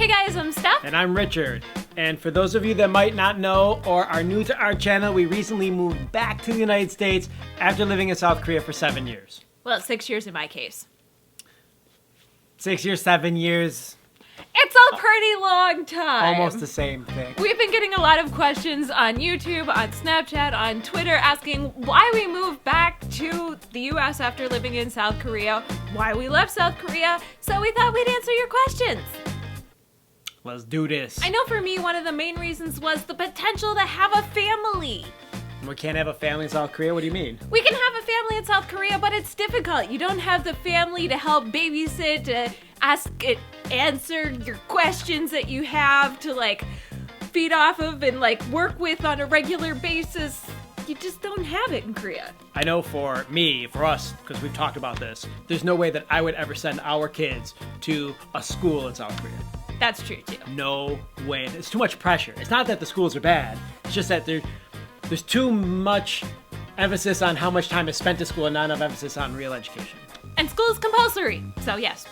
Hey guys, I'm Steph. And I'm Richard. And for those of you that might not know or are new to our channel, we recently moved back to the United States after living in South Korea for 7 years. Well, 6 years in my case. 6 years, 7 years. It's a pretty long time. Almost the same thing. We've been getting a lot of questions on YouTube, on Snapchat, on Twitter, asking why we moved back to the US after living in South Korea, why we left South Korea, so we thought we'd answer your questions. Let's do this. I know for me, one of the main reasons was the potential to have a family. We can't have a family in South Korea? What do you mean? We can have a family in South Korea, but it's difficult. You don't have the family to help babysit, to answer your questions that you have, to feed off of and work with on a regular basis. You just don't have it in Korea. I know for me, for us, because we've talked about this, there's no way that I would ever send our kids to a school in South Korea. That's true too. No way. It's too much pressure. It's not that the schools are bad. It's just that there's too much emphasis on how much time is spent at school and not enough emphasis on real education. And school is compulsory, so yes.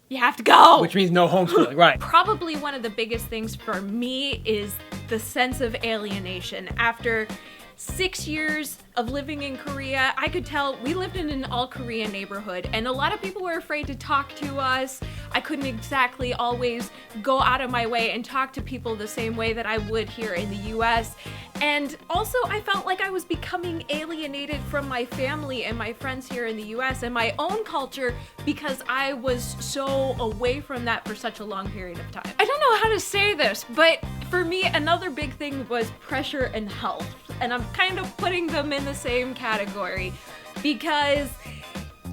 You have to go! Which means no homeschooling, right. Probably one of the biggest things for me is the sense of alienation. After 6 years of living in Korea, I could tell we lived in an all-Korean neighborhood, and a lot of people were afraid to talk to us. I couldn't exactly always go out of my way and talk to people the same way that I would here in the US. And also, I felt like I was becoming alienated from my family and my friends here in the US and my own culture because I was so away from that for such a long period of time. I don't know how to say this, but for me, another big thing was pressure and health. And I'm kind of putting them in the same category because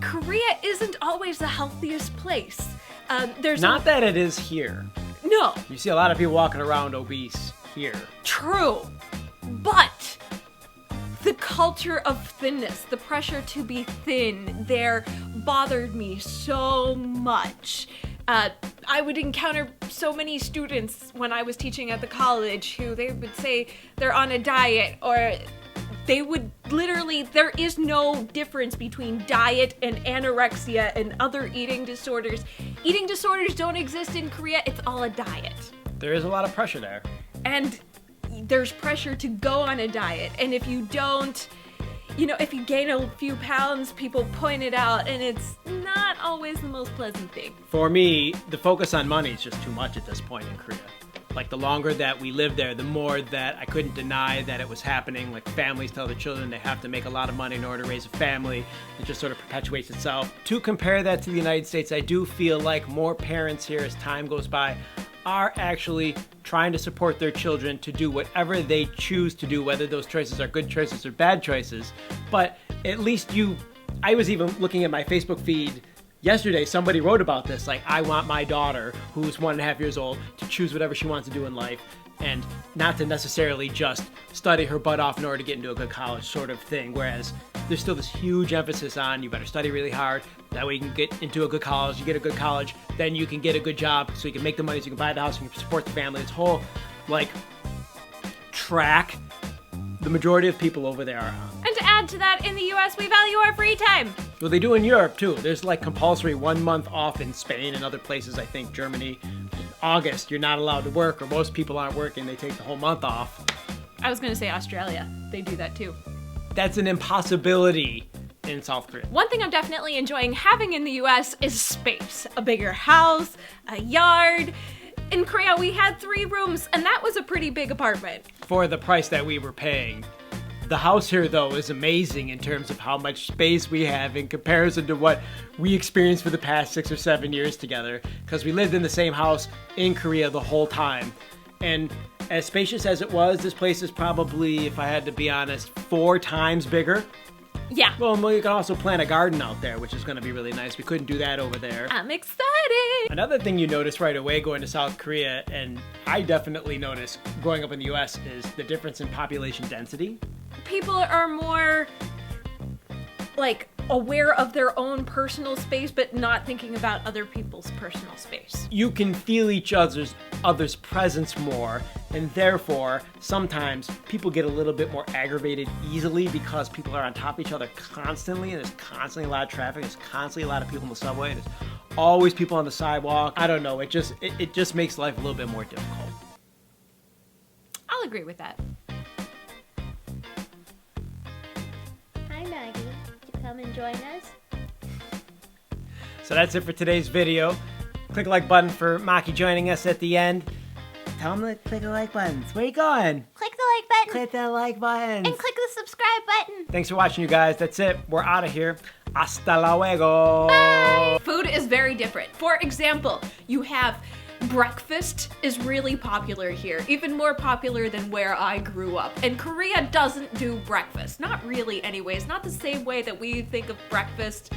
Korea isn't always the healthiest place. There's not that it is here. No. You see a lot of people walking around obese here. True. But the culture of thinness, the pressure to be thin, there bothered me so much. I would encounter so many students when I was teaching at the college who they would say they're on a diet, or they would literally, there is no difference between diet and anorexia and other eating disorders. Eating disorders don't exist in Korea, it's all a diet. There is a lot of pressure there. And there's pressure to go on a diet, and if you don't, if you gain a few pounds, people point it out, and it's not always the most pleasant thing. For me, the focus on money is just too much at this point in Korea. The longer that we lived there, the more that I couldn't deny that it was happening. Families tell their children they have to make a lot of money in order to raise a family. It just sort of perpetuates itself. To compare that to the United States, I do feel like more parents here, as time goes by, are actually trying to support their children to do whatever they choose to do, whether those choices are good choices or bad choices. But at least I was even looking at my Facebook feed yesterday, somebody wrote about this, I want my daughter, who's 1.5 years old, to choose whatever she wants to do in life and not to necessarily just study her butt off in order to get into a good college sort of thing. Whereas there's still this huge emphasis on you better study really hard, that way you can get into a good college, you get a good college, then you can get a good job so you can make the money, so you can buy the house, you can support the family. This whole, track the majority of people over there are on. And to add to that, in the US, we value our free time. Well, they do in Europe, too. There's, compulsory 1 month off in Spain and other places, I think, Germany. In August, you're not allowed to work, or most people aren't working. They take the whole month off. I was going to say Australia. They do that, too. That's an impossibility in South Korea. One thing I'm definitely enjoying having in the US is space. A bigger house, a yard. In Korea, we had 3 rooms, and that was a pretty big apartment. For the price that we were paying. The house here, though, is amazing in terms of how much space we have in comparison to what we experienced for the past 6 or 7 years together, because we lived in the same house in Korea the whole time. And as spacious as it was, this place is probably, if I had to be honest, 4 times bigger. Yeah. Well, you can also plant a garden out there, which is going to be really nice. We couldn't do that over there. I'm excited! Another thing you notice right away going to South Korea, and I definitely noticed growing up in the US, is the difference in population density. People are more, aware of their own personal space, but not thinking about other people's personal space. You can feel each other's presence more, and therefore sometimes people get a little bit more aggravated easily because people are on top of each other constantly, and there's constantly a lot of traffic, there's constantly a lot of people in the subway, and there's always people on the sidewalk. I don't know, it just makes life a little bit more difficult. I'll agree with that. Hi Maggie, did you come and join us? So that's it for today's video. Click the like button for Maki joining us at the end. Tell them to click the like buttons. Where you going? Click the like button Click the like buttons. and click the subscribe button. Thanks for watching, you guys. That's it. We're out of here. Hasta luego. Bye. Food is very different. For example, you have breakfast is really popular here, even more popular than where I grew up. And Korea doesn't do breakfast. Not really anyways, not the same way that we think of breakfast